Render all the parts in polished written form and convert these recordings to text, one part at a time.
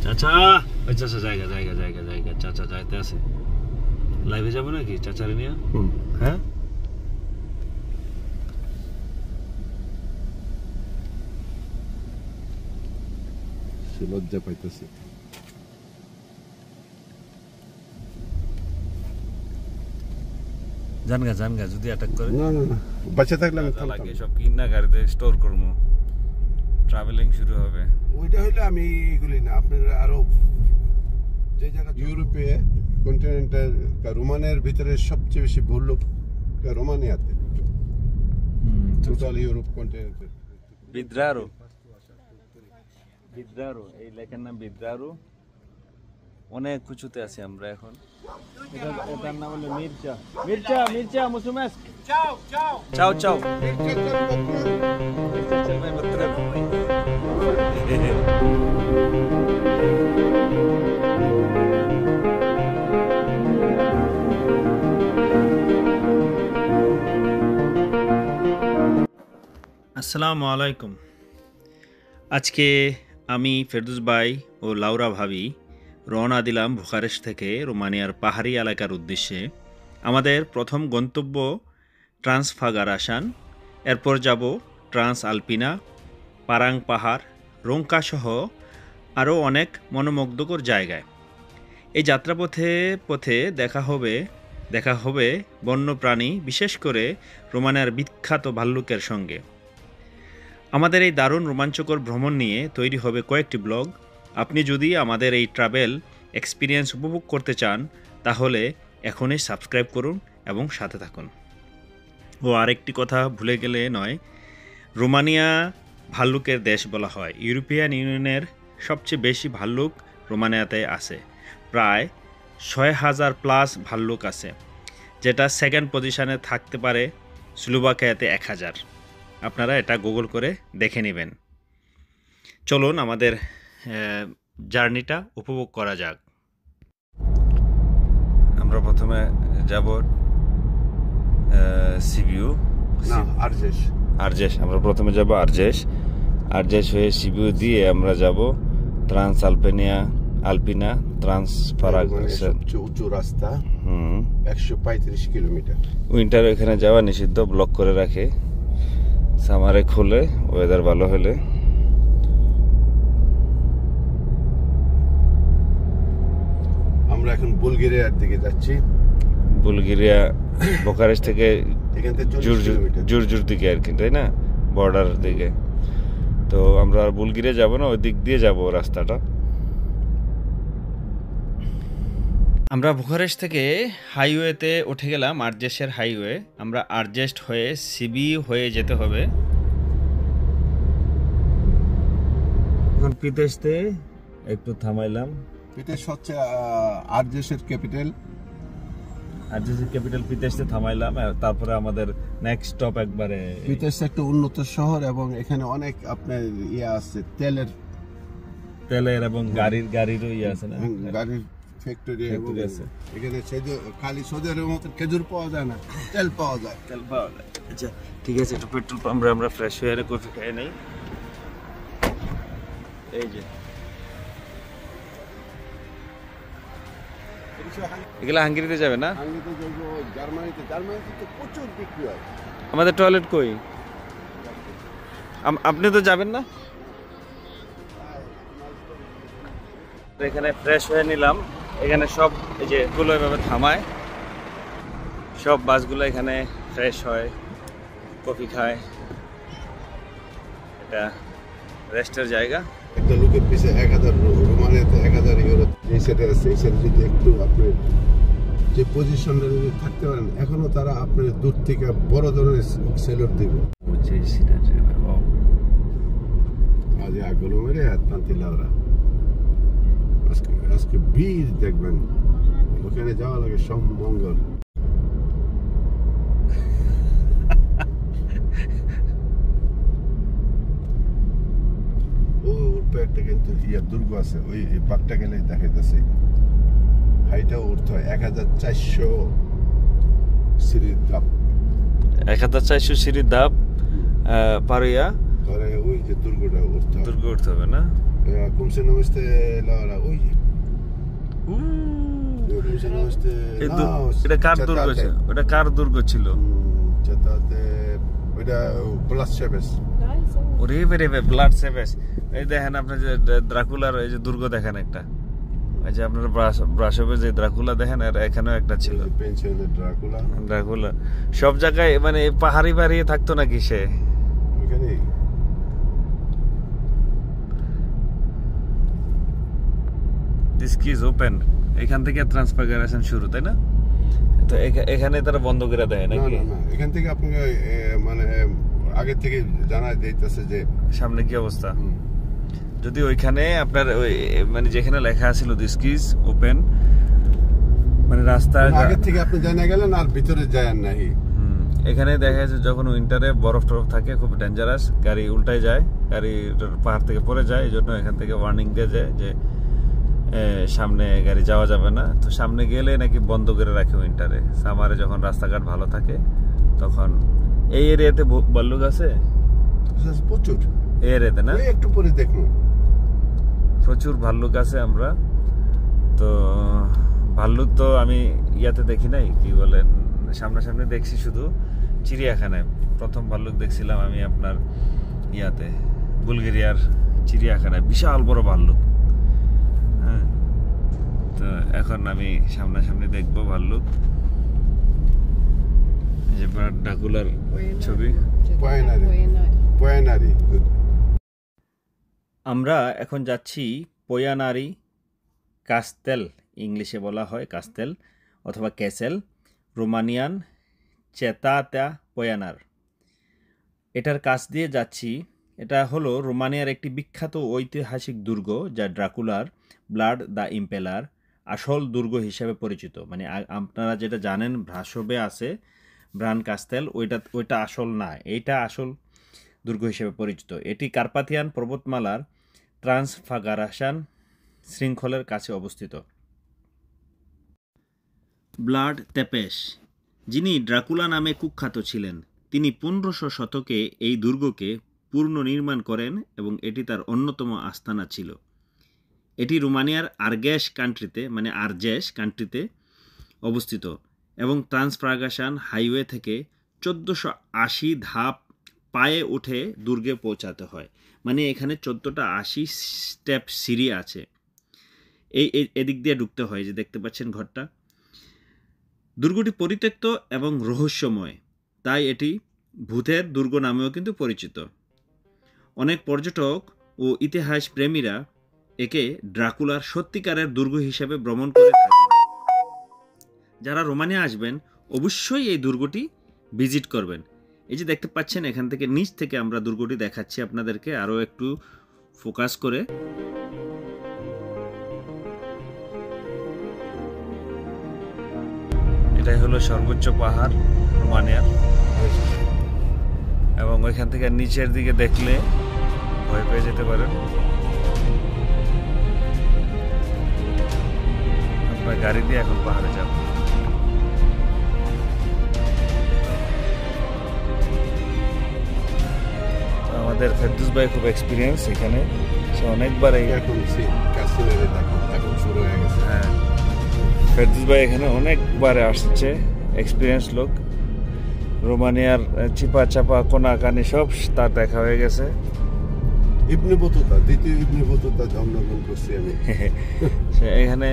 চাচা ওই চাচা জায়গা জায়গা জায়গা জায়গা চাচা যাইতে আছে লাইভে যাবো নাকি চাচারে নিয়ে হ্যাঁ সে লজ্জা পাইতেছে জানগা যদি অ্যাটাক করে না না না বাচ্চা থাকলে আমি লাগে সব কিনা গাড়িতে স্টোর করবো ট্রাভেলিং শুরু হবে ওইটা হইলে আমি এগুলি না আপনার আরো যে জায়গা ইউরোপে কন্টিনেন্টের রোমানের ভিতরে সবচেয়ে বেশি ভুল রোমানিয়াতে টোটাল ইউরোপ কন্টিনেন্টের বিদ্রারো এই লেখার নাম বিদ্রারো অনেক কিছুতে আছি আমরা এখন এটার নাম হলো মির্চা মুসুমেস চাও আসসালামু আলাইকুম আজকে আমি ফেরদৌস ভাই ও লাউরা ভাবি রওনা দিলাম বুখারেস্ট থেকে রোমানিয়ার পাহাড়ি এলাকার উদ্দেশ্যে আমাদের প্রথম গন্তব্য ট্রান্সফাগারাশান এরপর যাব ট্রান্স আলপিনা পারাং পাহাড় রোঙ্কা সহ আরও অনেক মনোমুগ্ধকর জায়গায় এই যাত্রাপথে দেখা হবে বন্যপ্রাণী বিশেষ করে রোমানিয়ার বিখ্যাত ভাল্লুকের সঙ্গে আমাদের এই দারুণ রোমাঞ্চকর ভ্রমণ নিয়ে তৈরি হবে কয়েকটি ব্লগ আপনি যদি আমাদের এই ট্রাভেল এক্সপিরিয়েন্স উপভোগ করতে চান তাহলে এখনই সাবস্ক্রাইব করুন এবং সাথে থাকুন ও আরেকটি কথা ভুলে গেলে নয় রোমানিয়া ভাল্লুকের দেশ বলা হয় ইউরোপিয়ান ইউনিয়নের সবচেয়ে বেশি ভাল্লুক রোমানিয়াতে আছে প্রায় ৬,০০০+ ভাল্লুক আছে যেটা সেকেন্ড পজিশনে থাকতে পারে স্লোভাকিয়াতে ১,০০০ আপনারা এটা গুগল করে দেখে নেবেন চলুন আমাদের জার্নিটা উপভোগ করা যাক আমরা প্রথমে যাব সিবিউ না আরজেশ আমরা প্রথমে যাব আরজেশ হয়ে সিবিউ দিয়ে আমরা যাব ট্রান্স আলপিনা উঁচু রাস্তা ১৩৫ কিলোমিটার উইন্টার এখানে যাওয়া নিষিদ্ধ ব্লক করে রাখে সামারে খোলে ওয়েদার ভালো হলে আমরা এখন বুলগেরিয়ার দিকে যাচ্ছি বুলগেরিয়া বুখারেস্ট থেকে জুরজুর দিকে আর কি তাই না বর্ডার দিকে তো আমরা বুলগেরিয়া যাব না ওই দিক দিয়ে যাব রাস্তাটা আমরা বুখারেস্ট থেকে হাইওয়েতে উঠে গেলাম আরজেশের হাইওয়ে আমরা আরজেস্ট হয়ে সিবিউ হয়ে যেতে হবে এখন পিতেশতে একটু থামাইলাম পিতেশ হচ্ছে আরজেশের ক্যাপিটাল পিতেশতে থামাইলাম তারপরে আমাদের নেক্সট স্টপ একবারে পিতেশ একটা উন্নত শহর এবং এখানে অনেক আপনার আছে তেলের এবং গাড়িরও আছে না গাড়ির ফ্যাক্টরি আছে এখানে খালি সৌদি আরবের মতো খেজুর পাওয়া যায় না তেল পাওয়া যায় আচ্ছা ঠিক আছে একটু পেট্রোল পাম্পে আমরা ফ্রেশ হয়ে কফি খাই নেই এই যে এগুলা হাঙ্গেরিতে যাবে না জার্মানিতে তো প্রচুর বিক্রি হয় আমাদের টয়লেট কই আপনি তো যাবেন না এখানে ফ্রেশ হয়ে নিলাম এখানে সব এই যে গুলো এভাবে থামায় সব বাসগুলো এখানে ফ্রেশ হয় কফি খায় এটা রেস্টের জায়গা একটা লোকের পিছে ১,০০০ রোমানিয়াতে ১,০০০ ইউরো এই সাইডে আছে এই সাইডে যদি একটু আপনি যে পজিশনটা যদি থাকতে পারেন এখনো তারা আপনার দূর থেকে বড় ধরনের সেলর দেবে আজ আগুলো মেরে তান্তি লাউরা আজকে ভিড় দেখবেন ওখানে যাওয়া লাগে সব মঙ্গল একটা কিন্তু দুর্গ আছে ওই পাকটা গেলে দেখাইতেছে হাইটা উঠতে হয় ১,৪০০ সিঁড়ির ধাপ ১,৪০০ সিঁড়ির ধাপ পারিয়া ওই যে দুর্গটা উঠতে হবে না Cum se numește Laura? Uite. Cum se numește Laos? এটা কার দুর্গ ছিল? ওটা কার দুর্গ ছিল? Cetate. Uite, Blasceves. ওরে বেরে ব্লাড সেভেস। এই দেখেন আপনি যে ড্রাকুলার এই যে দুর্গ দেখেন একটা। এই যে আপনারা ব্রাসবে যে ড্রাকুলা দেখেন আর এখানেও একটা ছিল। পেনশনের ড্রাকুলা। ড্রাকুলা সব জায়গায় মানে পাহাড়ি বাড়ি থাকতো নাকি সে? ওখানে দিস কি ইজ ওপেন। এখান থেকে ট্রান্সফারগ্রেশন শুরু, তাই না? তো এখানে তারা বন্ধ করে দেয় নাকি? না না, এখান থেকে আপনাকে মানে আগে থেকে জানা যাইতেছে যে সামনে কি অবস্থা। যদি ওইখানে আপনার মানে যেখানে লেখা ছিল দিস কি ইজ ওপেন, মানে রাস্তা আগে থেকে আপনি জানা গেলেন আর ভিতরে যায় নাই। এখানে দেখা যাচ্ছে যখন উইন্টারে বরফ টরফ থাকে খুব ডেঞ্জারাস, গাড়ি উল্টায় যায়, গাড়ি পাহাড় থেকে পড়ে যায়, এই জন্য এখান থেকে ওয়ার্নিং দিয়ে যায় যে সামনে গাড়ি যাওয়া যাবে না। তো সামনে গেলে নাকি বন্ধ করে রাখে উইন্টারে। সামারে যখন রাস্তাঘাট ভালো থাকে তখন। এই এরিয়াতে ভাল্লুক আছে প্রচুর, এই এরিয়াতে না? একটু পরে দেখুন প্রচুর ভাল্লুক আছে। আমরা তো ভাল্লুক তো আমি ইয়াতে দেখি নাই, কি বলেন, সামনাসামনি দেখছি শুধু চিড়িয়াখানায়। প্রথম ভাল্লুক দেখছিলাম আমি আপনার ইয়াতে বুলগেরিয়ার চিড়িয়াখানায়, বিশাল বড় ভাল্লুক। হ্যাঁ, তো এখন আমি সামনাসামনি দেখবো ভাল্লুক। এই যে ড্রাকুলার ছবি। আমরা এখন যাচ্ছি পোয়ানারি কাস্তেল, ইংলিশে বলা হয় কাস্তেল অথবা ক্যাসেল, রোমানিয়ান চেতাতা পোয়ানার। এটার কাছ দিয়ে যাচ্ছি। এটা হলো রোমানিয়ার একটি বিখ্যাত ঐতিহাসিক দুর্গ, যা ড্রাকুলার ব্লাড দ্য ইম্পেলার আসল দুর্গ হিসেবে পরিচিত। মানে আপনারা যেটা জানেন ভ্রাসবে আছে ব্রান কাস্তেল, ওইটা আসল না, এইটা আসল দুর্গ হিসেবে পরিচিত। এটি কার্পাথিয়ান পর্বতমালার ট্রান্সফাগারাশন শৃঙ্খলের কাছে অবস্থিত। ব্লাড তেপেস, যিনি ড্রাকুলা নামে কুখ্যাত ছিলেন, তিনি 1500 শতকে এই দুর্গকে পুনর্নির্মাণ করেন এবং এটি তার অন্যতম আস্তানা ছিল। এটি রোমানিয়ার আরগেশ কান্ট্রিতে অবস্থিত এবং ট্রান্সফাগারাশন হাইওয়ে থেকে 1480 ধাপ পায়ে উঠে দুর্গে পৌঁছাতে হয়। মানে এখানে 1480 স্টেপ সিঁড়ি আছে। এদিক দিয়ে ঢুকতে হয়, যে দেখতে পাচ্ছেন ঘরটা। দুর্গটি পরিত্যক্ত এবং রহস্যময়, তাই এটি ভূতের দুর্গ নামেও কিন্তু পরিচিত। অনেক পর্যটক ও ইতিহাস প্রেমীরা একে ড্রাকুলার সত্যিকারের দুর্গ হিসেবে ভ্রমণ করে থাকেন। যারা রোমানিয়া আসবেন অবশ্যই এই দুর্গটি ভিজিট করবেন। এই যে দেখতে পাচ্ছেন, এখান থেকে নিচ থেকে আমরা দুর্গটি দেখাচ্ছি আপনাদেরকে আরও একটু ফোকাস করে। এটাই হলো সর্বোচ্চ পাহাড় রোমানিয়ার, এবং ওইখান থেকে নিচের দিকে দেখলে ভয় পেয়ে যেতে পারেন। আমরা গাড়ি দিয়ে এখন পাহাড়ে যাব। আমাদের ফেরদৌস ভাই খুব এক্সপিরিয়েন্স এখানে, সে অনেকবার এখন শুরু হয়ে গেছে। হ্যাঁ, ফেরদৌস ভাই এখানে অনেকবার আসছে, এক্সপিরিয়েন্স লোক। রোমানিয়ার চিপা চাপা কোনা কানি সব তার দেখা হয়ে গেছে। ইবনে বতুতা, দ্বিতীয় ইবনে বতুতা জন্মগ্রহণ করছি আমি। সে এখানে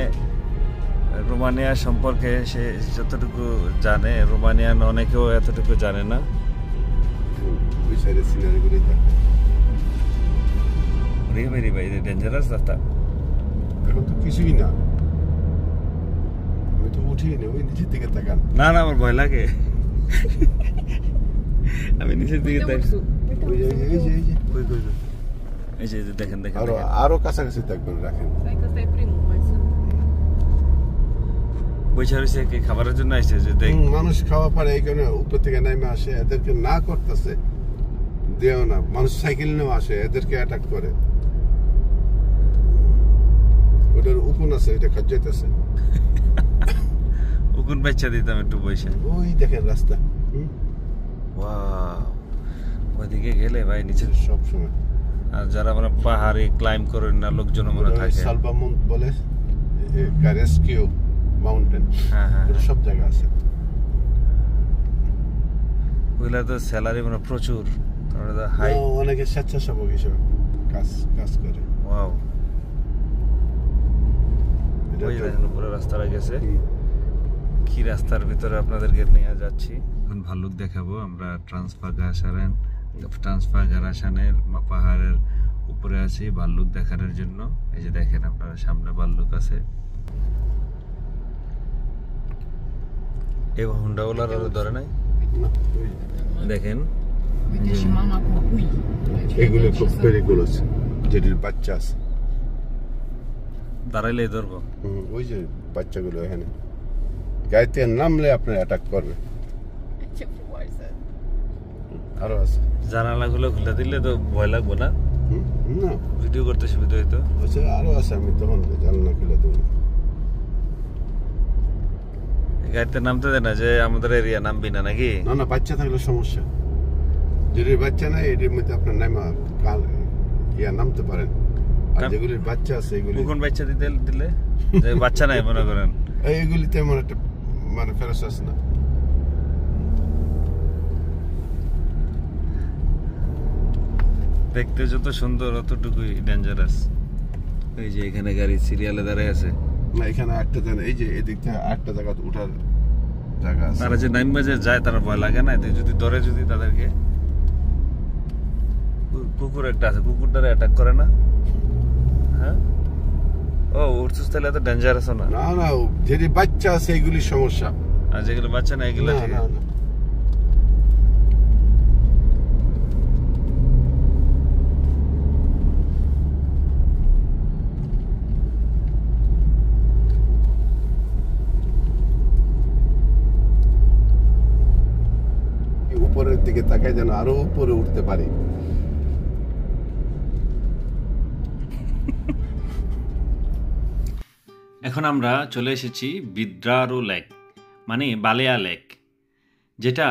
রোমানিয়া সম্পর্কে সে যতটুকু জানে, রোমানিয়ান অনেকেও এতটুকু জানে না। ওই সাইডের সিনারিগুলি থাকে। ভাই ডেঞ্জারাস রাস্তা। এখন তো কিছুই না, আমি তো উঠিয়ে নি। ওই নিচের দিকে তাকান। না না, আমার ভয় লাগে। আমি নিচের দিকে এই যে দেখেন আরো কাছাকাছি থাকবেন, রাখেন। বৈশা রয়েছে কি খাবারের জন্য আসছে, যে মানুষ খাওয়া পারে এই কারণে উপর থেকে নেমে আসে। এদেরকে না করতেছে, দেও না। মানুষ সাইকেল নিয়েও আসে, এদেরকে অ্যাটাক করে। ওটার উকুন আছে, এটা খাজ্জাইতেছে। উকুন বাচ্চা দিতাম একটু বৈশা। ওই দেখেন রাস্তা। ওয়াও, ওইদিকে গেলে ভাই নিচে সব সময় আর যারা মানে পাহাড়ে ক্লাইম্ব করেন না লোকজন মনে থাকে সালবামুন বলে গারেস্কিউ মাউন্টেন, হ্যাঁ হ্যাঁ সব জায়গা আছে। ওইগুলা তো স্যালারি মানে প্রচুর, হাই অনেকে স্বেচ্ছাসেবক হিসেবে কাজ করে। ওয়াও, ওই দেখেন পুরো রাস্তাটা গেছে। কি রাস্তার ভিতরে আপনাদেরকে নিয়ে যাচ্ছি এখন ভাল্লুক দেখাবো আমরা। ট্রান্সফারগারাশানের পাহাড়ের উপরে আছি ভাল্লুক দেখানোর জন্য। এই যে দেখেন আপনারা সামনে ভাল্লুক আছে। এই হুন্ডাওয়ালার আরো ধরে নাই, দেখেন এগুলো খুব পেরিকুলাস, যেটির বাচ্চা আছে দাঁড়াইলে ধরবো। ওই যে বাচ্চাগুলো এখানে গাড়িতে নামলে আপনার অ্যাটাক করবে। আরো আছে, জানালাগুলো খুলে দিলে তো ভয় লাগবে না? না, ভিডিও করতে সুবিধা হইতো। আরো আছে, আমি তখন জানালা খুলে দেবো। গাড়িতে নামতে দেয় না যে আমাদের এরিয়া নামবি না নাকি? না না, বাচ্চা থাকলে সমস্যা। যদি বাচ্চা নাই এটির মধ্যে আপনার নামতে পারেন। আর যেগুলির বাচ্চা আছে এগুলি কোন বাচ্চা দিলে যে বাচ্চা নাই মনে করেন এইগুলিতে এমন একটা মানে ফেরত আছে না। দেখতে যত সুন্দর অতটুকুই ডেঞ্জারাস। এই যে এখানে গাড়ি সিরিয়ালে দাঁড়ায় আছে না, এখানে একটা জায়গা, এই যে এদিক থেকে একটা জায়গা উঠার জায়গা আছে। তারা যে নাইন বাজে যায় তারা ভয় লাগে না? যদি ধরে যদি তাদেরকে, কুকুর একটা আছে, কুকুরটারে অ্যাটাক করে না? হ্যাঁ, ও উঠছিস তাহলে এত ডেঞ্জারাস না? না না, যেটি বাচ্চা আছে এগুলি সমস্যা, আর যেগুলো বাচ্চা না এগুলো ঠিক আছে। উপরের দিকে তাকায় যেন আরো উপরে উঠতে পারি। এখন আমরা চলে এসেছি বিদ্রারু লেক, মানে বালেয়া লেক, যেটা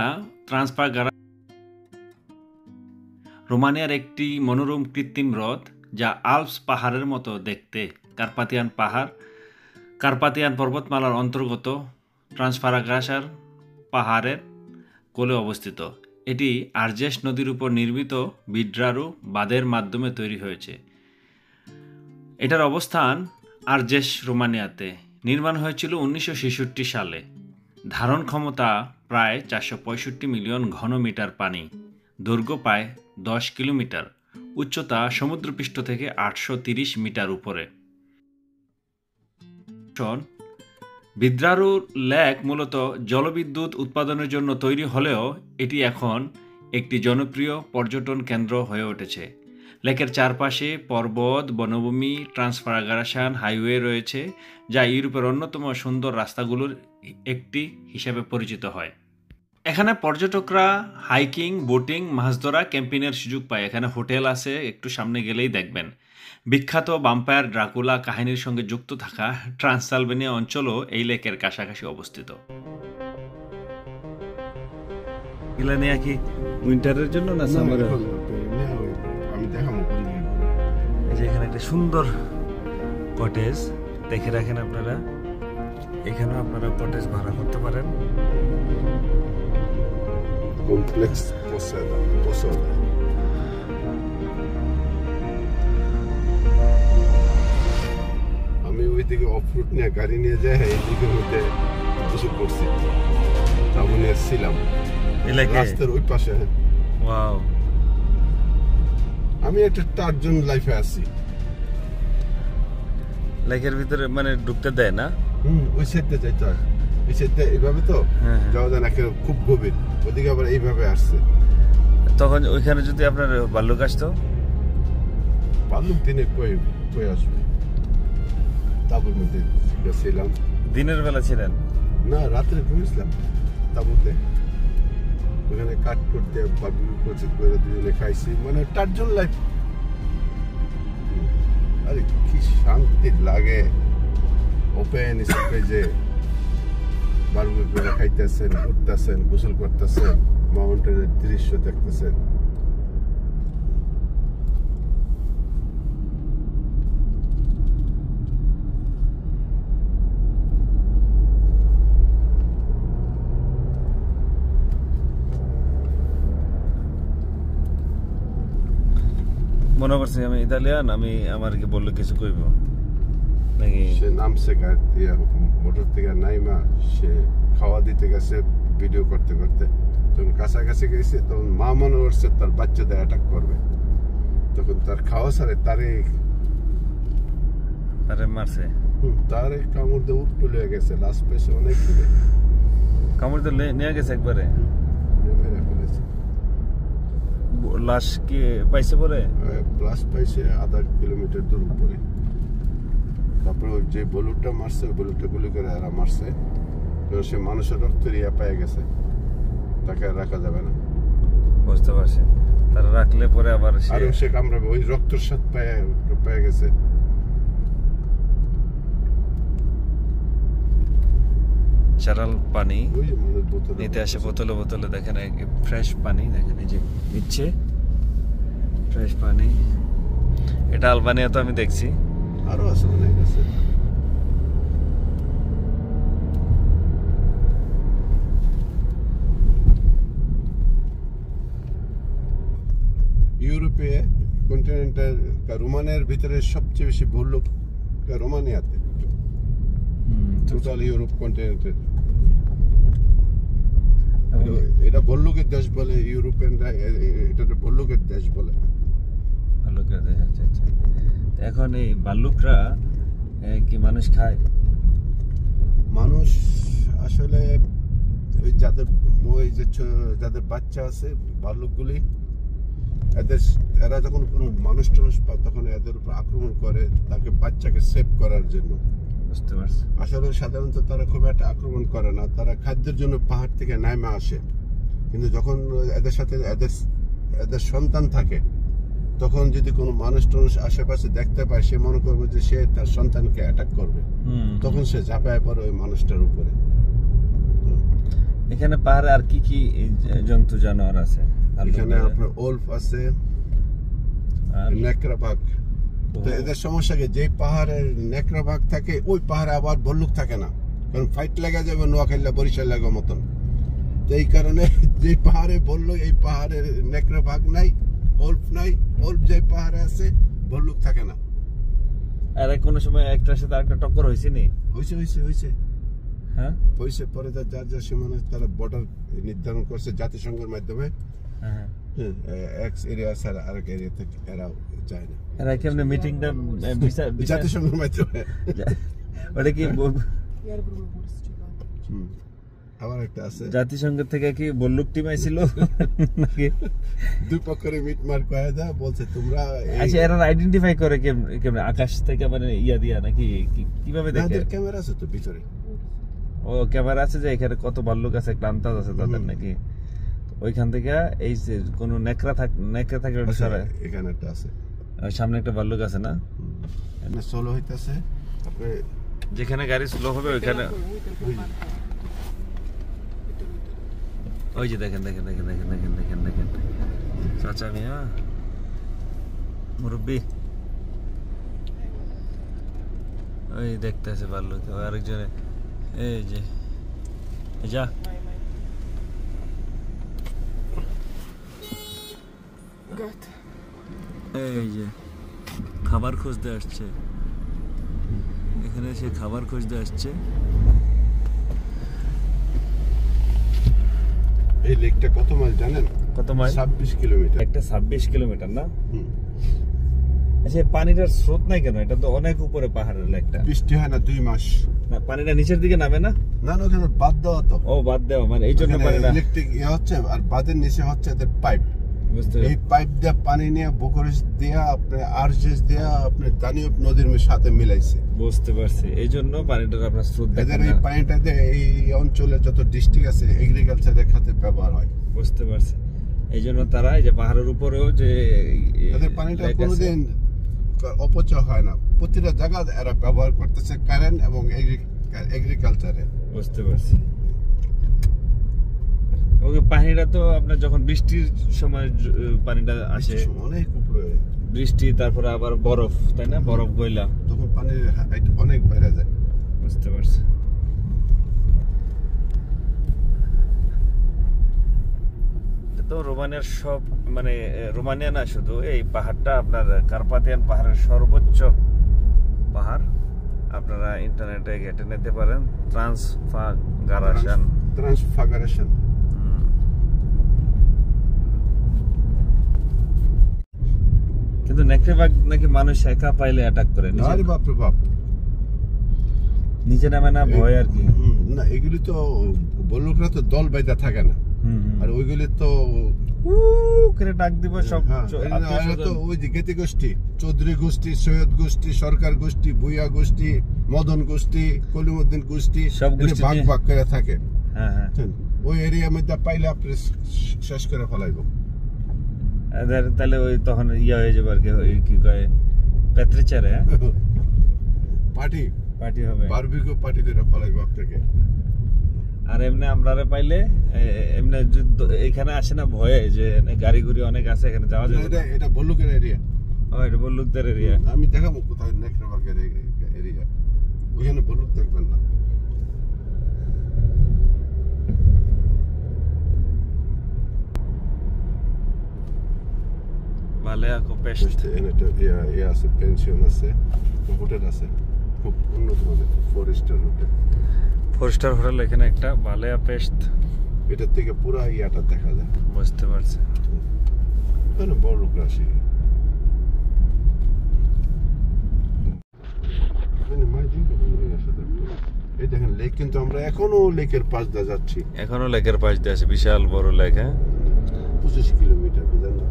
রোমানিয়ার একটি মনোরম কৃত্রিম হ্রদ, যা আল্পস পাহাড়ের মতো দেখতে। কার্পাথিয়ান পর্বতমালার অন্তর্গত ট্রান্সফারগারাশার পাহাড়ের কোলে অবস্থিত। এটি আরজেস নদীর উপর নির্মিত বিদ্রারু বাঁধের মাধ্যমে তৈরি হয়েছে। এটার অবস্থান আরজেস, রোমানিয়াতে। নির্মাণ হয়েছিল 1966 সালে। ধারণ ক্ষমতা প্রায় 465 মিলিয়ন ঘনমিটার পানি, দৈর্ঘ্য প্রায় 10 কিলোমিটার, উচ্চতা সমুদ্রপৃষ্ঠ থেকে 830 মিটার উপরে। বিদ্রারু লেক মূলত জলবিদ্যুৎ উৎপাদনের জন্য তৈরি হলেও এটি এখন একটি জনপ্রিয় পর্যটন কেন্দ্র হয়ে উঠেছে। লেকের চারপাশে পর্বত, বনভূমি, ট্রান্সফারগারাশান হাইওয়ে রয়েছে, যা ইউরোপের অন্যতম সুন্দর রাস্তাগুলোর একটি হিসেবে পরিচিত হয়। এখানে পর্যটকরা হাইকিং, বোটিং, মাছ ধরা, ক্যাম্পিংয়ের সুযোগ পায়। এখানে হোটেল আছে, একটু সামনে গেলেই দেখবেন। বিখ্যাত ভাম্পায়ার ড্রাকুলা কাহিনীর সঙ্গে যুক্ত থাকা ট্রান্সসালভেনিয়া অঞ্চলও এই লেকের কাছাকাছি অবস্থিত। এগুলা নিয়ে কি উইন্টারের জন্য না সামারে? আমি দেখাবো। এই যে এখানে একটা সুন্দর কটেজ দেখে রাখেন আপনারা, এখানেও আপনারা কটেজ ভাড়া করতে পারেন। কমপ্লেক্স পোসেদা। আমি ওইদিকে অফরুট নিয়ে গাড়ি নিয়ে যাই, এইদিকে মধ্যে বসে পড়ছি, তারপরে এসেছিলাম রাস্তার ওই পাশে। ওয়াও, আমি একটা টার্জন লাইফে আছি। লেকের ভিতরে মানে ঢুকতে দেয় না? ওই সাইডে যাইতে হয়, এই সাইডে এইভাবে তো যাওয়া যায় না, খুব গভীর। ওদিকে আবার এইভাবে আসছে। তখন ওইখানে যদি আপনার ভাল্লুক আসতো? ভাল্লুক দিনে কই আসবে? তারপর মধ্যে ছিলাম। দিনের বেলা ছিলেন না, রাত্রে ঘুমিয়েছিলাম তাবুতে। ওখানে কাট করতে বারবিকিউ করে দুজনে খাইছি, মানে টার্জন লাইফ। আরে কি শান্তি লাগে, ওপেন স্পেসে বারবিকিউ করে খাইতেছেন, ঘুরতেছেন, গোসল করতেছেন, মাউন্টেনের দৃশ্য দেখতেছেন। মনে করছি আমি ইতালিয়ান, আমি আমার কি বললে কিছু কইব নাকি? সে নামছে মোটর থেকে নাইমা সে খাওয়া দিতে গেছে ভিডিও করতে করতে, তখন কাছাকাছি গেছে, তখন মা মনে করছে তার বাচ্চাদের অ্যাটাক করবে, তখন তার খাওয়া ছাড়ে তারে মারছে। তারে কামড় দিয়ে উঠপুল হয়ে গেছে, লাস্ট পেছে অনেক দূরে কামড় তো নিয়ে গেছে একবারে। মেরে ফেলেছে। লাশ কি পাইছে পরে? লাশ পাইছে আধা কিলোমিটার দূর উপরে। তারপরে ওই যে বলুটটা মারছে, ওই বলুটটা গুলি করে এরা মারছে, সে মানুষের রক্তের ইয়া পেয়ে গেছে, তাকে আর রাখা যাবে না। বুঝতে পারছি, তারা রাখলে পরে আবার সে কামড়াবে, ওই রক্তের সাথে পেয়ে গেছে। চারাল পানি নিতে আসে বোতলে বোতলে, দেখেন ফ্রেশ পানি, দেখেন এই যে নিচ্ছে ফ্রেশ পানি। এটা আলবানিয়া তো আমি দেখছি, আরো আছে অনেক আছে। ইউরোপে কন্টিনেন্টের রোমানিয়ার ভিতরে সবচেয়ে বেশি ভল্লুক রোমানিয়াতে, টোটাল ইউরোপ কন্টিনেন্টের। এটা ভল্লুকের দেশ বলে ইউরোপিয়ানরা, এটা ভল্লুকের দেশ বলে। ভাল্লুকের দেশ, আচ্ছা আচ্ছা। এখন এই ভাল্লুকরা কি মানুষ খায়? মানুষ আসলে ওই যাদের বাচ্চা আছে ভাল্লুকগুলি, এরা যখন কোনো মানুষ টানুষ পায় তখন এদের উপর আক্রমণ করে, তাকে বাচ্চাকে সেভ করার জন্য। বুঝতে পারছি। আসলে সাধারণত তারা খুব একটা আক্রমণ করে না, তারা খাদ্যের জন্য পাহাড় থেকে নামে আসে, কিন্তু যখন এদের সাথে এদের সন্তান থাকে, তখন যদি কোনো মানুষ টানুষ আশেপাশে দেখতে পায়, সে মনে করবে যে সে তার সন্তানকে অ্যাটাক করবে, তখন সে ঝাঁপায় পড়ে ওই মানুষটার উপরে। এখানে পাহাড়ে আর কি কি জন্তু জানোয়ার আছে? এখানে আপনার ওলফ আছে, নেকড়া বাঘ। তো এদের সমস্যা কি, যে পাহাড়ের নেকড়া বাঘ থাকে ওই পাহাড়ে আবার ভল্লুক থাকে না, কারণ ফাইট লেগে যাবে নোয়াখালী বরিশাল লাগার মতন। তো এই কারণে যে পাহাড়ে ভল্লুক, এই পাহাড়ের নেকড়া বাঘ নাই, ওলফ নাই। ওলফ যে পাহাড়ে আছে, ভল্লুক থাকে না। আরে কোন সময় একটার সাথে আরেকটা টক্কর হয়েছে নি? হয়েছে। হ্যাঁ হয়েছে, পরে যার সীমানা তারা বর্ডার নির্ধারণ করছে জাতিসংঘের মাধ্যমে। হ্যাঁ, এক এরিয়া ছাড়া আরেক এরিয়া থেকে এরাও যায় না। এরা কেমনে মিটিংটা জাতিসংঘের মাধ্যমে? ওটা কি আবার একটা আছে, জাতিসংঘ থেকে কি ভল্লুক টিম আইছিল নাকি? দুই পক্ষের মিটমাট করে দেয়, বলছে তোমরা। আচ্ছা, এরা আইডেন্টিফাই করে কেমনে? আকাশ থেকে মানে ইয়া দিয়া নাকি কিভাবে দেখে? ক্যামেরা আছে তো ভিতরে। ও ক্যামেরা আছে যে এখানে কত ভাল্লুক আছে, ক্লান্তাজ আছে তাদের নাকি? ওইখান থেকে এই যে কোনো নেকড়া থাকে এখানে একটা আছে, সামনে একটা ভাল্লুক আছে না? স্লো হইতাছে, যেখানে গাড়ি স্লো হবে ওইখানে। ওই যে দেখেন চাচা মিয়া মুরব্বী ওই দেখতেছে ভাল্লুক। আরেকজনে এই যে যা এই যে খাবার খুঁজতে আসছে, এখানে সে খাবার খুঁজতে আসছে। এই লেকটা কত মাইল জানেন? কত মাইল? 26 কিলোমিটার। একটা 26 কিলোমিটার না? আচ্ছা, পানিটার স্রোত নাই কেন? এটা তো অনেক উপরে পাহাড়ের লেকটা। বৃষ্টি হয় না 2 মাস। না, পানিটা নিচের দিকে নামে না? না, ওখানে বাদ দেওয়া তো। ও, বাদ দেওয়া, মানে এই জন্য পানিটা ইলেকট্রিক হচ্ছে, আর বাদের নিচে হচ্ছে এদের পাইপ। এই পাইপ দিয়ে পানি নিয়ে বুখারেস্ট দিয়া আপনি আরজেস দিয়া আপনি দানিউব নদীর সাথে মিলাইছে। বুঝতে পারছি, এই জন্য পানিটার আপনার স্রোত দেখেন না। এদের এই পানিটা দিয়ে এই অঞ্চলে যত ডিস্ট্রিক্ট আছে এগ্রিকালচারের খাতে ব্যবহার হয়। বুঝতে পারছি, এই জন্য তারা এই যে পাহাড়ের উপরেও যে এদের পানিটা কোনোদিন অপচয় হয় না, প্রতিটা জায়গা এরা ব্যবহার করতেছে কারেন্ট এবং এগ্রিকালচারে। বুঝতে পারছি। ওকে, পানিটা তো আপনার যখন বৃষ্টির সময় পানিটা আসে অনেক উপরে, বৃষ্টি তারপরে আবার বরফ, তাই না? বরফ গইলা তখন পানির হাইট অনেক বেড়ে যায়। বুঝতে পারছি। তো রোমানিয়ার সব মানে রোমানিয়া না, শুধু এই পাহাড়টা আপনার কার্পাথিয়ান পাহাড়ের সর্বোচ্চ পাহাড়। আপনারা ইন্টারনেটে ঘেঁটে নিতে পারেন, ট্রান্সফাগারাশন। কিন্তু নেকড়েবাঘ নাকি মানুষ একা পাইলে অ্যাটাক করে, আরে বাপ রে বাপ, নিচে নামে না, ভয় আর কি। না এগুলি তো বল্লুকরা তো দল বাইদা থাকে না, আর ওইগুলি তো করে ডাক দিব সব। তো ওই যে গেতি গোষ্ঠী, চৌধুরী গোষ্ঠী, সৈয়দ গোষ্ঠী, সরকার গোষ্ঠী, ভুইয়া গোষ্ঠী, মদন গোষ্ঠী, কলিমুদ্দিন গোষ্ঠী, সব গোষ্ঠী ভাগ ভাগ করে থাকে। হ্যাঁ হ্যাঁ, ওই এরিয়ার মধ্যে পাইলে আপনি শেষ করে ফেলাইব। তাহলে ওই তখন ইয়া হয়ে যাবে আর কি, ওই কি কয় প্যাত্রিচারে পার্টি পার্টি হবে, বারবিকিউ পার্টি করে ফেলাইব আপনাকে। আর এমনি আমরা পাইলে এমনি এখানে আসে না ভয়ে, যে গাড়ি গুড়ি অনেক আছে, এখানে যাওয়া যাবে। এটা বল্লুকের এরিয়া। ও, এটা বল্লুকদের এরিয়া। আমি দেখাবো কোথায় নেকড়েবাঘের এরিয়া, ওইখানে বল্লুক দেখবেন না। Baleaco Pest। ইয়ে আছে, পেনশন আছে, হোটেল আছে, খুব উন্নত মানের 4 স্টার হোটেল। 4 স্টার হোটেল এখানে একটা, বালেয়া পেস্ট। এটার থেকে পুরা ইয়াটা দেখা যায়। বুঝতে পারছি। এখানে বড় লোক আসে। এই দেখেন লেক, কিন্তু আমরা এখনো লেকের পাশ দিয়ে যাচ্ছি। এখনো লেকের পাশ দিয়ে আছে, বিশাল বড় লেক। হ্যাঁ, 25 কিলোমিটার, বুঝলেন না?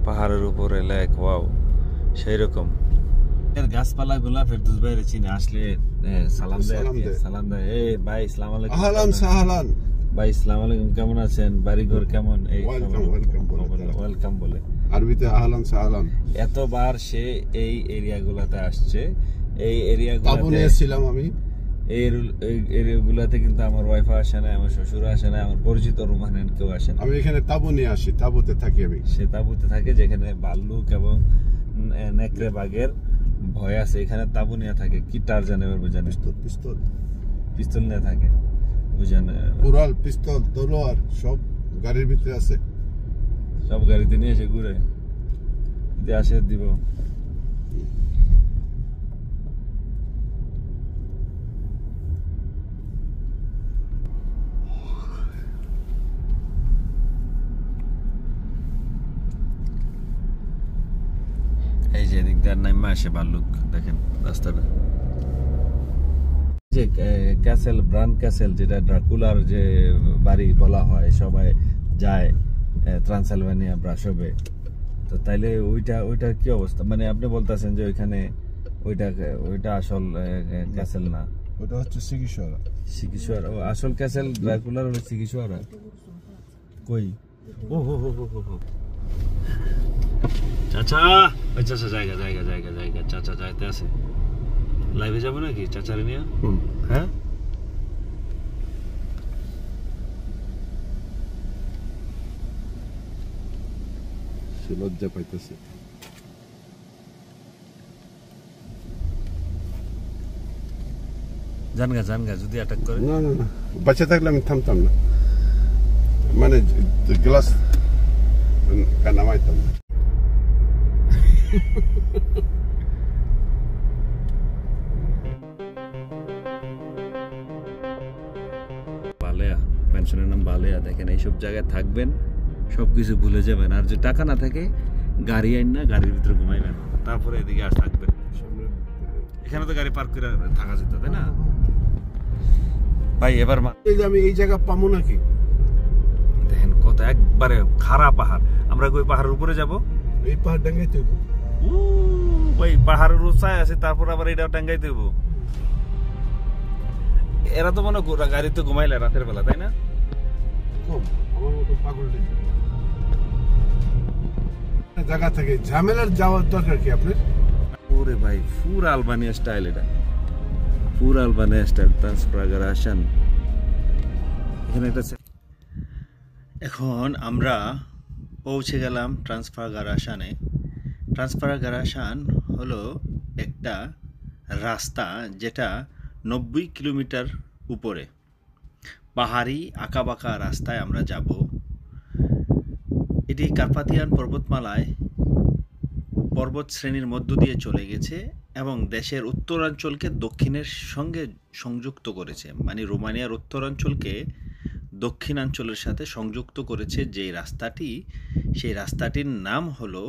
পাহাড়ের উপরে লেক, ওয়াও, সেই রকম। এর গাছপালা গুলা ফেরদৌস ভাইয়ের চিনে আসলে সালাম দেয়, সালাম দেয়। এই ভাই আসসালামু আলাইকুম, আহলান সাহলান ভাই আসসালামু আলাইকুম, কেমন আছেন, বাড়ি ঘর কেমন, এই ওয়েলকাম বলে আরবিতে আহলান সাহলান। এতবার সে এই এরিয়াগুলোতে আসছে, এই এরিয়াগুলোতে ছিলাম আমি। এই এরিয়াগুলোতে কিন্তু আমার ওয়াইফা আসে না, আমার শ্বশুর আসে না, আমার পরিচিত রোমানিয়ান কেউ আসে না। আমি এখানে তাবু নিয়ে আসি, তাবুতে থাকি আমি। সে তাবুতে থাকে, যেখানে ভাল্লুক এবং নেকড়ে বাঘের ভয় আছে, এখানে তাবু নিয়ে থাকে। কি টারজান এবার বুঝেন, পিস্তল পিস্তল নিয়ে থাকে, বুঝেন, কুড়াল, পিস্তল, তলোয়ার সব গাড়ির ভিতরে আছে। সব গাড়িতে নিয়ে এসে ঘুরে, যদি আসে দিব। এই যে এদিক দিয়ে নাইমা আসে ভাল্লুক, দেখেন রাস্তাটা। যে ক্যাসেল, ব্রান ক্যাসেল, যেটা ড্রাকুলার যে বাড়ি বলা হয়, সবাই যায় ট্রান্সিলভানিয়া, ব্রাসোভে। তো তাইলে ওইটা কি অবস্থা, মানে আপনি বলতেছেন যে ওইখানে ওইটা আসল ক্যাসেল না, ওটা হচ্ছে সিকিশোরা। সিকিশোরা, ও আসল ক্যাসেল ড্রাকুলার হলো সিকিশোরা। কই, ও হো হো হো হো, চাচা, ওই চাচা জায়গা জায়গা জায়গা জায়গা, চাচা যাইতে আছে। লাইভে যাবো নাকি চাচারে নিয়ে? হ্যাঁ, সে লজ্জা পাইতেছে। জানগা যদি অ্যাটাক করে। না না না, বাচ্চা থাকলে আমি থামতাম না, মানে গ্লাস নামাইতাম না। বালেয়া, পেনশনের নাম বালেয়া। দেখেন এইসব জায়গায় থাকবেন, সবকিছু ভুলে যাবেন, আর যে টাকা না থাকে গাড়ি আইন না, গাড়ির ভিতরে ঘুমাইবেন, তারপরে এদিকে আর থাকবেন। এখানে তো গাড়ি পার্ক করে থাকা যেত, তাই না ভাই? এবার আমি এই জায়গা পাবো নাকি? দেখেন কত একবারে খাড়া পাহাড়। আমরা ওই পাহাড়ের উপরে যাব, এই পাহাড় ডাঙ্গাইতে হইব, ওই পাহাড়ের উঁচায় আছে, তারপর আবার এটাও টাঙ্গাইতে হইব। এরা তো মনে গাড়িতে ঘুমাইলে রাতের বেলা, তাই না? আমার মতো পাগল জায়গা থেকে ঝামেলার যাওয়ার দরকার কি আপনার? ওরে ভাই, পুরো আলবানিয়া স্টাইল, এটা পুরো আলবানিয়া স্টাইল, ট্রান্সফাগারাশন। এখানে একটা, এখন আমরা পৌঁছে গেলাম ট্রান্সফাগারাশানে। ট্রান্সফাগারাশান হলো একটা রাস্তা যেটা 90 কিলোমিটার উপরে, পাহাড়ি আঁকাবাঁকা রাস্তায় আমরা যাব। এটি কার্পাথিয়ান পর্বতমালায় পর্বত শ্রেণীর মধ্য দিয়ে চলে গেছে এবং দেশের উত্তরাঞ্চলকে দক্ষিণের সঙ্গে সংযুক্ত করেছে, মানে রোমানিয়ার উত্তরাঞ্চলকে দক্ষিণাঞ্চলের সাথে সংযুক্ত করেছে যে রাস্তাটি, সেই রাস্তাটির নাম হলো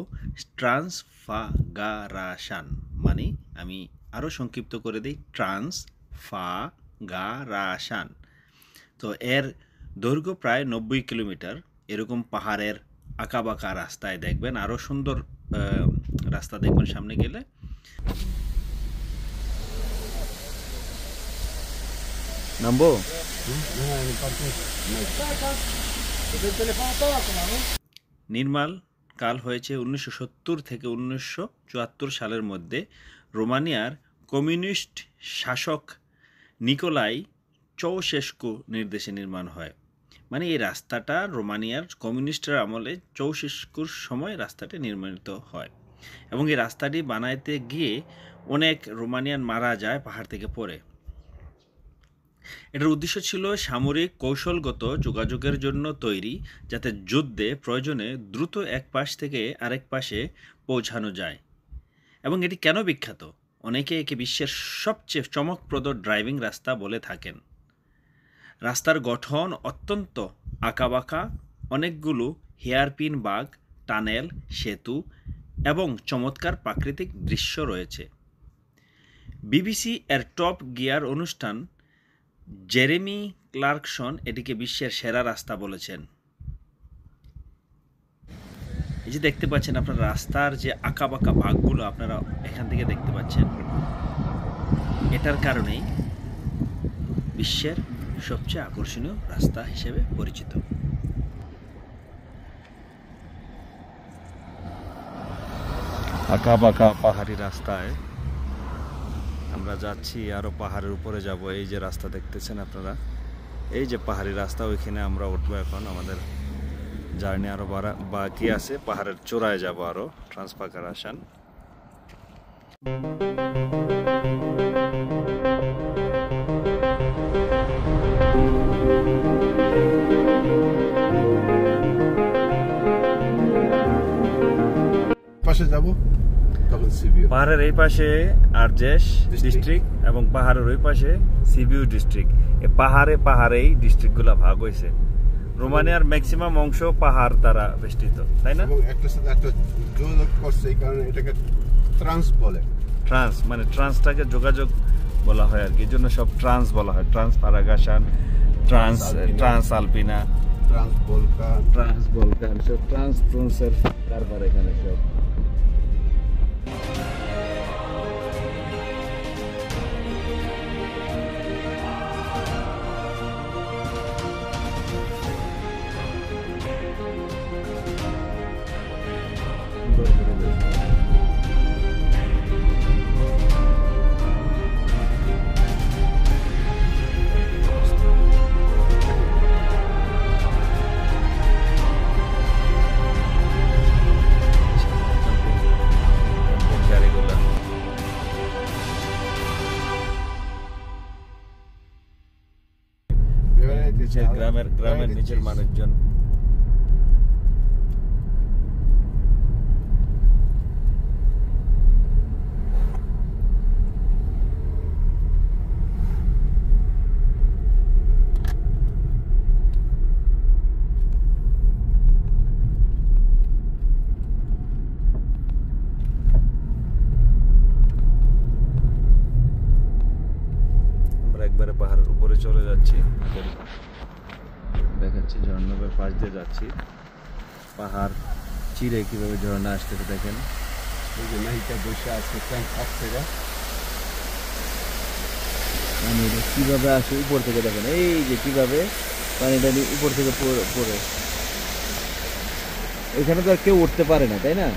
ট্রান্সফাগারাশান। মানে আমি আরও সংক্ষিপ্ত করে দিই, ট্রান্সফাগারাশান। তো এর দৈর্ঘ্য প্রায় 90 কিলোমিটার। এরকম পাহাড়ের আঁকাবাঁকা রাস্তায় দেখবেন, আরও সুন্দর রাস্তা দেখবেন সামনে গেলে। নামবো? নির্মাণ কাল হয়েছে 1970 থেকে 1974 সালের মধ্যে রোমানিয়ার কমিউনিস্ট শাসক নিকোলাই চাউশেস্কু নির্দেশে নির্মাণ হয়। মানে এই রাস্তাটা রোমানিয়ার কমিউনিস্টের আমলে চাউশেস্কুর সময় রাস্তাটি নির্মিত হয় এবং এই রাস্তাটি বানাইতে গিয়ে অনেক রোমানিয়ান মারা যায় পাহাড় থেকে পড়ে। এটার উদ্দেশ্য ছিল সামরিক কৌশলগত যোগাযোগের জন্য তৈরি, যাতে যুদ্ধে প্রয়োজনে দ্রুত এক পাশ থেকে আরেক পাশে পৌঁছানো যায়। এবং এটি কেন বিখ্যাত? অনেকে একে বিশ্বের সবচেয়ে চমকপ্রদ ড্রাইভিং রাস্তা বলে থাকেন। রাস্তার গঠন অত্যন্ত আঁকাবাঁকা, অনেকগুলো হেয়ারপিন বাঁক, টানেল, সেতু এবং চমৎকার প্রাকৃতিক দৃশ্য রয়েছে। বিবিসি এর টপ গিয়ার অনুষ্ঠান জেরেমি ক্লার্কসন এটিকে বিশ্বের সেরা রাস্তা বলেছেন। এই যে দেখতে পাচ্ছেন আপনারা রাস্তার যে আঁকাবাঁকা ভাগগুলো আপনারা এখান থেকে দেখতে পাচ্ছেন, এটার কারণেই বিশ্বের সবচেয়ে আকর্ষণীয় রাস্তা হিসেবে পরিচিত। আঁকাবাঁকা পাহাড়ি রাস্তায় আমরা যাচ্ছি, আরও পাহাড়ের উপরে যাব। এই যে রাস্তা দেখতেছেন আপনারা, এই যে পাহাড়ি রাস্তা, ওইখানে আমরা উঠবো। এখন আমাদের জার্নি আরও বাকি আছে, পাহাড়ের চূড়ায় যাব আরও, ট্রান্সফাগারাশান। পাশে যাব, তখন সিবিউ। পাহাড়ের এই পাশে আরজেশ ডিস্ট্রিক্ট এবং পাহাড়ের ওই পাশে সিবিউ ডিস্ট্রিক্ট। এই পাহাড়েই ডিস্ট্রিক্টগুলো ভাগ হয়েছে। রোমানিয়ার ম্যাক্সিমাম অংশ পাহাড় দ্বারা বেষ্টিত, তাই না? এবং একটার সাথে একটা যোগাযোগ করছে, এই কারণে এটাকে ট্রান্স বলে। ট্রান্স মানে ট্রান্সটাকে যোগাযোগ বলা হয় আর কি, এই জন্য সব ট্রান্স বলা হয়। ট্রান্সফাগারাশান, ট্রান্স আলপিনা, ট্রান্স বলকান, সব ট্রান্সের কারবার এখানে সব। গ্রামের নিচের মানুষজন আমরা একবারে পাহাড়ের উপরে চলে যাচ্ছি। দেখাচ্ছি ঝর্ণার পাশ দিয়ে যাচ্ছি, পাহাড় চিরে কিভাবে ঝর্ণা আসতেছে দেখেন। এই যে নাহিকা বসে আছে পানিটা কিভাবে আসে উপর থেকে দেখেন, এই যে কিভাবে পানিটা উপর থেকে পড়ে। এখানে তো আর কেউ উঠতে পারে না, তাই না?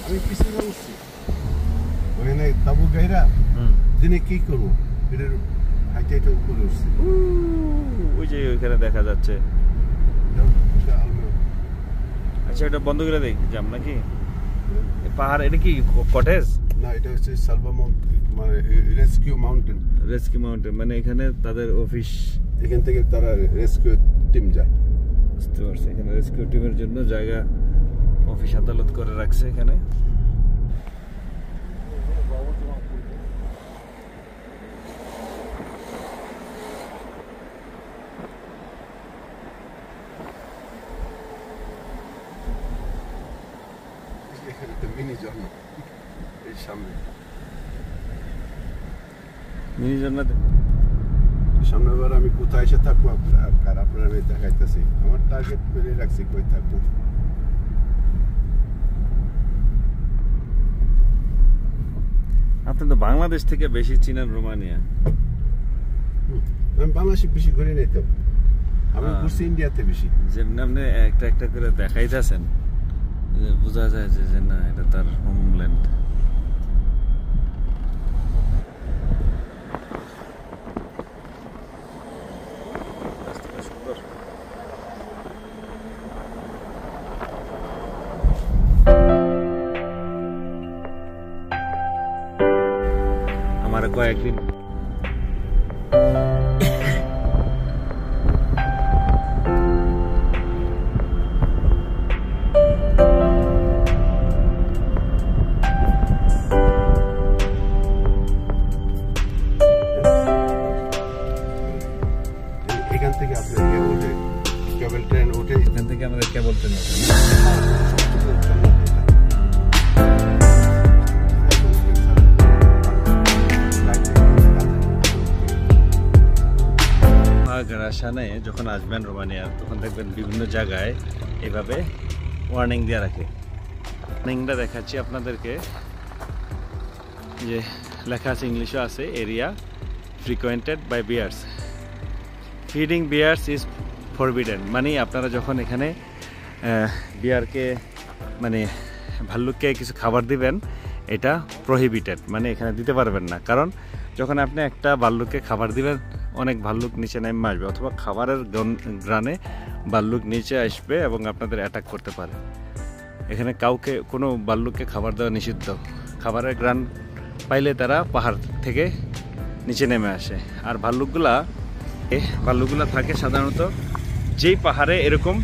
আমি পিছনে উঠছি, ওখানে তাবু গাইরা দিনে কি করবো, এটার হাইটে উপরে উঠছি। ওই যে ওইখানে দেখা যাচ্ছে। আচ্ছা, এটা বন্ধ করে দেই যাম নাকি? পাহাড় এটা কি কটেজ? না, এটা হচ্ছে সালভা মাউন্টেন, মানে রেস্কিউ মাউন্টেন। মানে এখানে তাদের অফিস, এখান থেকে তারা রেস্কিউ টিম যায়। বুঝতে পারছি, এখানে রেস্কিউ টিমের জন্য জায়গা অফিস আদালত করে রাখছে এখানে। মিনি ঝর্ণাতে সামনেবার আমি কোথায় এসে থাকবো আর আপনারা আমি দেখাইতেছি। আমার টার্গেট করে রাখছি কই থাকবো। আপনি তো বাংলাদেশ থেকে বেশি চিনেন রোমানিয়া। আমি বাংলাদেশে বেশি ঘুরে নাই তো, আমি ঘুরছি ইন্ডিয়াতে বেশি। যেমনি আপনি একটা একটা করে দেখাইতেছেন, বোঝা যায় যে না এটা তার হোমল্যান্ড। আমার কয়েকদিন এখান থেকে আপনার উঠে কেবল ট্রেন উঠে এখান থেকে আমাদের কেবল ট্রেন আসানে যখন আসবেন রোমানিয়া, তখন দেখবেন বিভিন্ন জায়গায় এভাবে ওয়ার্নিং দিয়ে রাখে। ওয়ার্নিংটা দেখাচ্ছি আপনাদেরকে, যে লেখা আছে, ইংলিশও আছে, area frequented by bears, feeding bears is forbidden. মানে আপনারা যখন এখানে বিয়ারকে মানে ভাল্লুককে কিছু খাবার দিবেন, এটা প্রহিবিটেড, মানে এখানে দিতে পারবেন না। কারণ যখন আপনি একটা ভাল্লুককে খাবার দিবেন, অনেক ভাল্লুক নিচে নেমে আসবে, অথবা খাবারের গ্রানে ভাল্লুক নিচে আসবে এবং আপনাদের অ্যাটাক করতে পারে। এখানে কাউকে, কোনো ভাল্লুককে খাবার দেওয়া নিষিদ্ধ। খাবারের গ্রান পাইলে তারা পাহাড় থেকে নিচে নেমে আসে। আর ভাল্লুকগুলা থাকে সাধারণত যেই পাহাড়ে এরকম,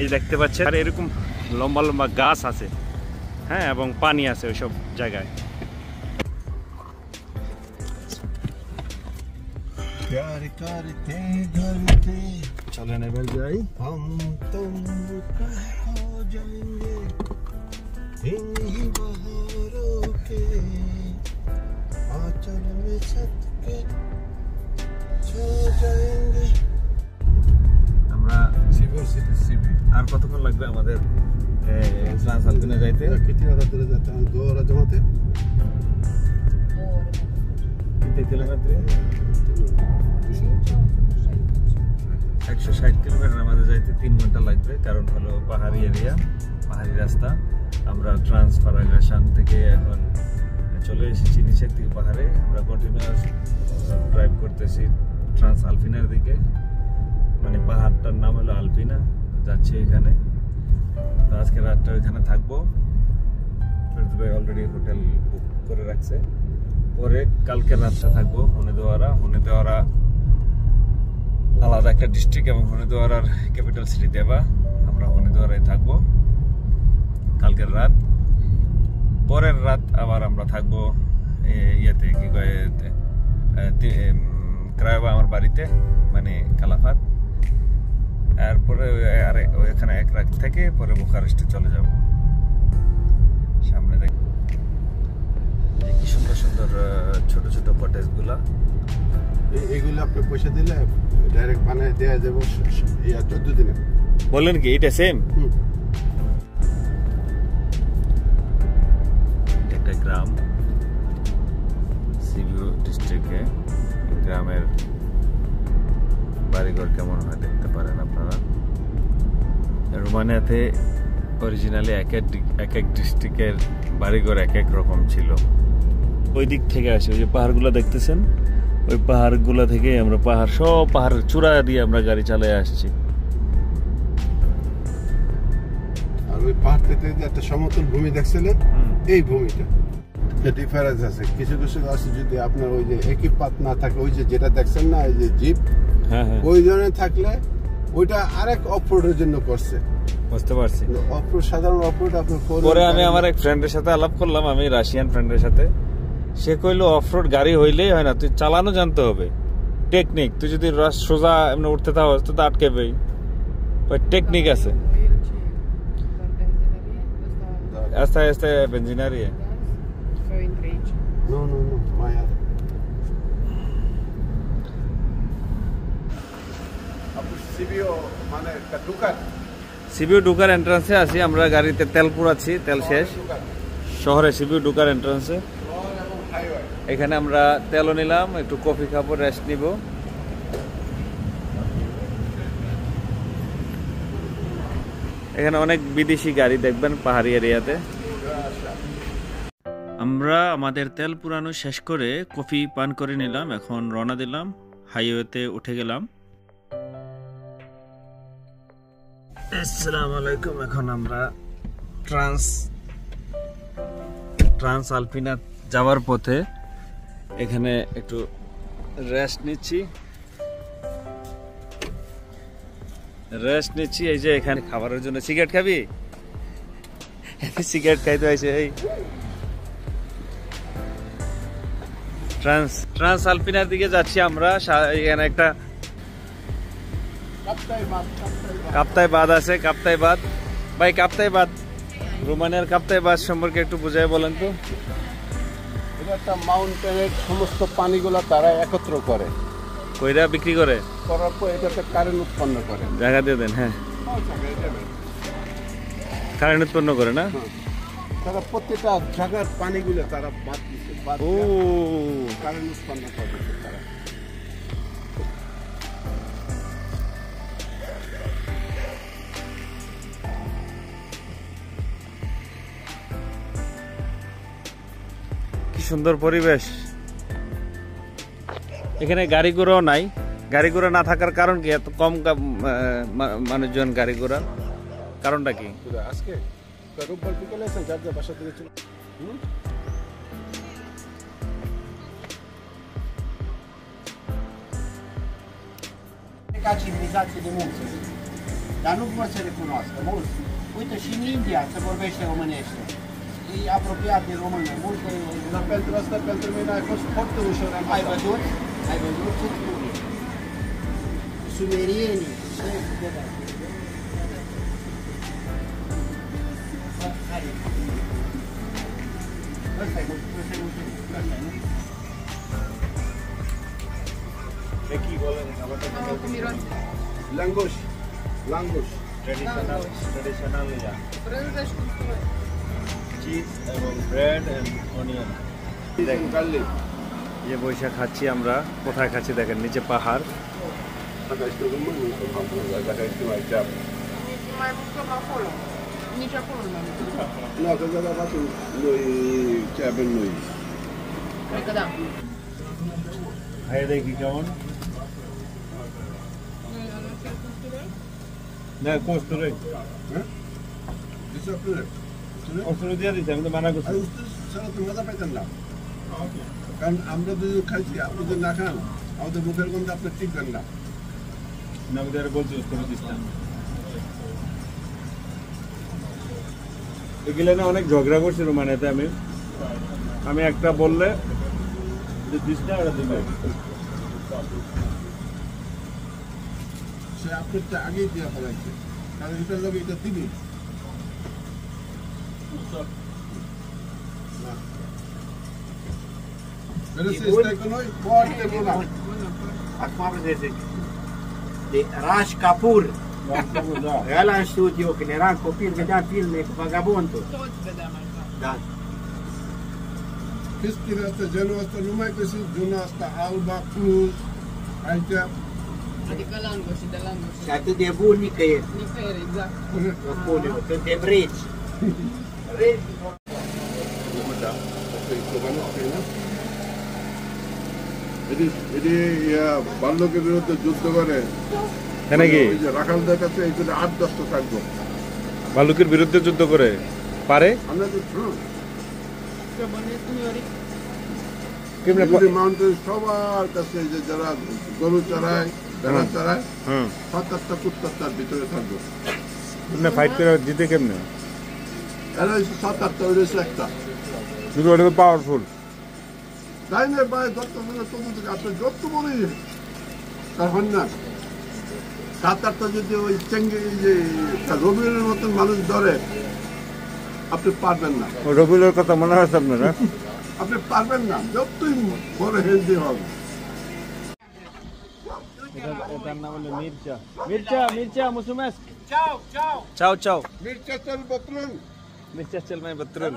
এই দেখতে পাচ্ছেন, আর এরকম লম্বা লম্বা গাছ আছে, হ্যাঁ, এবং পানি আছে ওইসব জায়গায়। চলেন এবার যাই। আমরা আর কতক্ষণ লাগবে আমাদের ট্রান্সআলপিনে যাইতে? জমাতে 160 কিলোমিটার আমাদের যাইতে 3 ঘন্টা লাগবে। কারণ হলো পাহাড়ি এরিয়া, পাহাড়ি রাস্তা। আমরা ট্রান্সফারাগাসান থেকে এখন চলে এসেছি নিচের দিকে পাহাড়ে। আমরা কন্টিনিউয়াস ড্রাইভ করতেছি ট্রান্সআলপিনার দিকে, মানে পাহাড়টার নাম হলো আলপিনা। যাচ্ছি এখানে। তো আজকে রাতটা ওইখানে থাকবো। অলরেডি হোটেল বুক করে রাখছে। পরে কালকে রাতটা থাকবো হনেদোয়ারা আলাদা একটা ডিস্ট্রিক্ট, এবং হনেদোয়ারার ক্যাপিটাল সিটি দেবা। আমরা হনেদোয়ারায় থাকবো কালকের রাত। পরের রাত আবার আমরা থাকবো ইয়েতে, কি কয়, ক্রায়োভা, আমার বাড়িতে, মানে কালাফাত। এরপরে ওইখানে এক রাত থেকে পরে বুখারেস্টে চলে যাব। সামনে দেখ কি সুন্দর সুন্দর ছোট ছোট কটেজ গুলা। এইগুলো আপনি পয়সা দিলে ডাইরেক্ট বানায় দেওয়া যাবে 14 দিনে। বললেন কি এটা সেম? একটা গ্রাম, সিভিউ ডিস্ট্রিক্টে। গ্রামের বাড়িঘর কেমন হয় দেখতে পারেন আপনারা। রোমানিয়াতে অরিজিনালি এক এক ডিস্ট্রিক্টের বাড়িঘর এক এক রকম ছিল। ওই দিক থেকে আসে, ওই যে পাহাড়গুলো দেখতেছেন, ওই পাহাড়গুলো থেকে আমরা সব পাহাড়ের চূড়া দিয়ে আমরা গাড়ি চালিয়ে আসছি। আর ওই পাহাড় থেকে একটা সমতল ভূমি দেখছিলেন, এই ভূমিটা ডিফারেন্স আছে। কিছু কিছু আছে যদি আপনার ওই যে একই পাত না থাকে, ওই যে যেটা দেখছেন না, এই যে জিপ, ওই ধরনের থাকলে ওইটা আরেক অফরোডের জন্য করছে। বুঝতে পারছি। অফরোড, সাধারণ অফরোড আপনার পরে আমি আমার এক ফ্রেন্ডের সাথে আলাপ করলাম, আমি রাশিয়ান ফ্রেন্ডের সাথে। সে কইলো অফরোড গাড়ি হইলেই হয় না, তুই চালানো জানতে হবে, টেকনিক। তুই যদি সোজা এমনি উঠতে থাকো তো আটকেবেই, ওই টেকনিক আছে। Esta este benzinărie. Nu, mai are. আপনি সিবিও মানে ঢুকার সিবিউ ঢুকার এন্ট্রান্সে আছি আমরা, গাড়িতে তেল পুরাচ্ছি, তেল শেষ। শহরে সিবিউ ঢুকার এন্ট্রান্সে এখানে আমরা তেলও নিলাম, একটু কফি খাবো, রেস্ট নিব। এখানে অনেক বিদেশি গাড়ি দেখবেন পাহাড়ি এরিয়াতে। আমরা আমাদের তেল পুরানো শেষ করে কফি পান করে নিলাম, এখন রওনা দিলাম, হাইওয়েতে উঠে গেলাম। আসসালামু আলাইকুম। এখন আমরা ট্রান্স আলপিনা যাওয়ার পথে এখানে একটু রেস্ট নিচ্ছি। এই যে এখানে খাবারের জন্য সিগারেট খাবি? সিগারেট খাইতে হয়েছে। এই ট্রান্স আলপিনার দিকে যাচ্ছি আমরা। এখানে একটা কাপ্তাই বাঁধ আছে, কাপ্তাই বাঁধ। ভাই কাপ্তাই বাঁধ, রোমানিয়ার কাপ্তাই বাঁধ সম্পর্কে একটু বুঝাই বলেন তো। এটা একটা মাউন্টেনের সমস্ত পানিগুলো তারা একত্র করে, কইরা বিক্রি করে, করার পর এটাতে কারেন্ট উৎপন্ন করে। জায়গা দিয়ে দেন। হ্যাঁ, কারেন্ট উৎপন্ন করে না? তারা প্রত্যেকটা জায়গার পানিগুলো তারা বাদ দিচ্ছে, ও কারেন্ট উৎপন্ন করে তারা। কি সুন্দর পরিবেশ। এখানে গাড়ি ঘোড়াও নাই। গাড়ি ঘোড়া না থাকার কারণ কি? এত কম মানুষজন গাড়ি ঘোড়া, কারণটা কি? আজকে রোববার বিকেলে এসে যার যার বাসা থেকে চলে। Ca civilizație de mulți, dar nu vor să recunoască mulți. Uite, și în India se vorbește românește. E apropiat de română. Multe... Dar pentru asta, pentru mine a fost foarte ușor. Ai văzut? Ai văzut ce spune? Sumerienii. Ăsta-i mulțumit. Ăsta-i nu? কি বলেন খাবারটা? Langoș. Traditional cheese এবং bread and onion. Garlic. যে বৈশাখ খাচ্ছি আমরা, কোথায় খাচ্ছি দেখেন, নিচে পাহাড়। Dacă ești român, dacă ești mai ceapă. Mai mâncăm acolo. Nici acolo nu mai mâncăm. Nu, că de la dată noi ce avem noi. Cred că da. খাইয়ে দেখি কেমন। না কস্তুরে, Deci apure. কস্তুরে দিয়ে দিচ্ছি, আমি তো মানা করছি। আর সারা তো মজা পাইতেন না, কারণ আমরা যদি খাইছি, আপনি যদি না খান আমাদের মুখের গন্ধে আপনি টিকবেন না। না আমি তো বলছি কস্তুরে দিচ্ছিলাম। এগুলো না অনেক ঝগড়া করছি রোমানিয়াতে। আমি একটা বললে যে দিস না, ওটা দিবে। সে আপনারটা আগেই দেওয়া ফেলাইছে, কারণ এটার লোক এটা দিবি Acum vedeți, de Raj Kapoor. Ăla am știut eu, când eram copil, vedeam filme cu Vagabondul. Toți vedeam așa. Da. Chestiile astea, genul ăsta, nu mai găsiți genul asta, Alba, Cluj, aici. Adică langoși de langoși. Și atât de bun nicăieri. Nicăieri, exact. Vă spun eu, suntem reci. Reci. এটি বাল্যকের বিরুদ্ধে যুদ্ধ করে নাকি রাখালদের কাছে এখানে 8-10টা থাকবো, ভালুকের বিরুদ্ধে যুদ্ধ করে পারে। আমরা তো Bănuiesc uneori. মাউন্টেন সবার কাছে, যে যারা গরু চড়ায়, ব্যালেন্স ছাড়া হুম ৭০টা ৭০টার ভিতরে থাকবো। আপনি ফাইট করে জিতে কেমনে? এরা হচ্ছে ৭-৮টা, ওই রয়েছে একটা। কিন্তু ওটা তো পাওয়ারফুল। তাই না ভাই, যত আপনি যত বলি তারপর না ৭-৮টা যদি ওই চেঙ্গে যে রবিউলের মতন মানুষ ধরে আপনি পারবেন না। রবিউলের কথা মনে হচ্ছে আপনারা? আপনি পারবেন না, যতই বড় হেলদি হবে। এটার নাম হলো মির্চা। মির্চা মির্চা মুসুমেস। Ciao, ciao. চাও চাও। মির্চা চাল বতরুন। মির্চা চল মাই বত্রুল।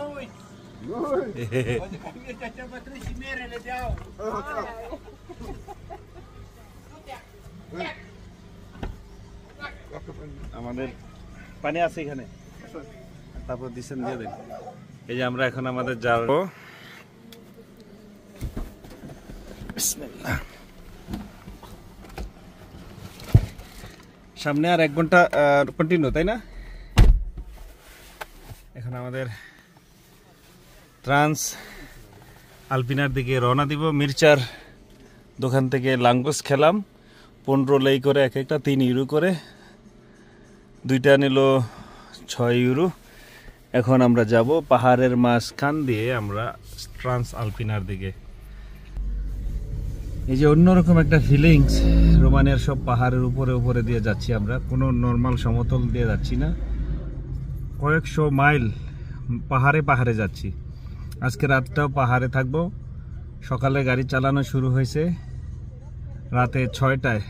আমাদের পানি আছে এখানে, তারপর দিছেন দিয়ে দেন। এই যে আমরা এখন আমাদের জাল বিসমিল্লাহ। সামনে আর 1 ঘন্টা কন্টিনিউ, তাই না? এখন আমাদের ট্রান্স আলপিনার দিকে রওনা দিব। মির্চার দোকান থেকে লাঙ্গুস খেলাম 15 লাই করে, এক একটা 3 ইউরো করে, দুইটা নিল 6 ইউরো। এখন আমরা যাব পাহাড়ের মাঝখান দিয়ে আমরা ট্রান্স আলপিনার দিকে। এই যে অন্যরকম একটা ফিলিংস, রোমানিয়ার সব পাহাড়ের উপরে উপরে দিয়ে যাচ্ছি আমরা, কোনো নর্মাল সমতল দিয়ে যাচ্ছি না, কয়েকশো মাইল পাহাড়ে পাহাড়ে যাচ্ছি। আজকে রাতটাও পাহাড়ে থাকবো। সকালে গাড়ি চালানো শুরু হয়েছে রাতে 6টায়,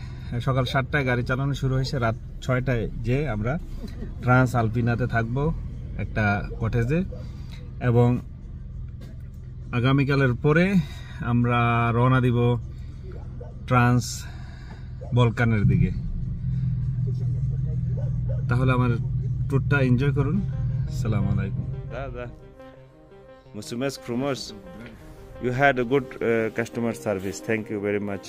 সকাল 7টায় গাড়ি চালানো শুরু হয়েছে, রাত 6টায় যে আমরা ট্রান্স আলপিনাতে থাকবো একটা কটেজে, এবং আগামীকালের পরে আমরা রওনা দিব ট্রান্স বলকানের দিকে। তাহলে আমার ট্যুরটা এনজয় করুন। আসসালামু আলাইকুম। দাদা Musumes Krumos, you had a good customer service. Thank you very much.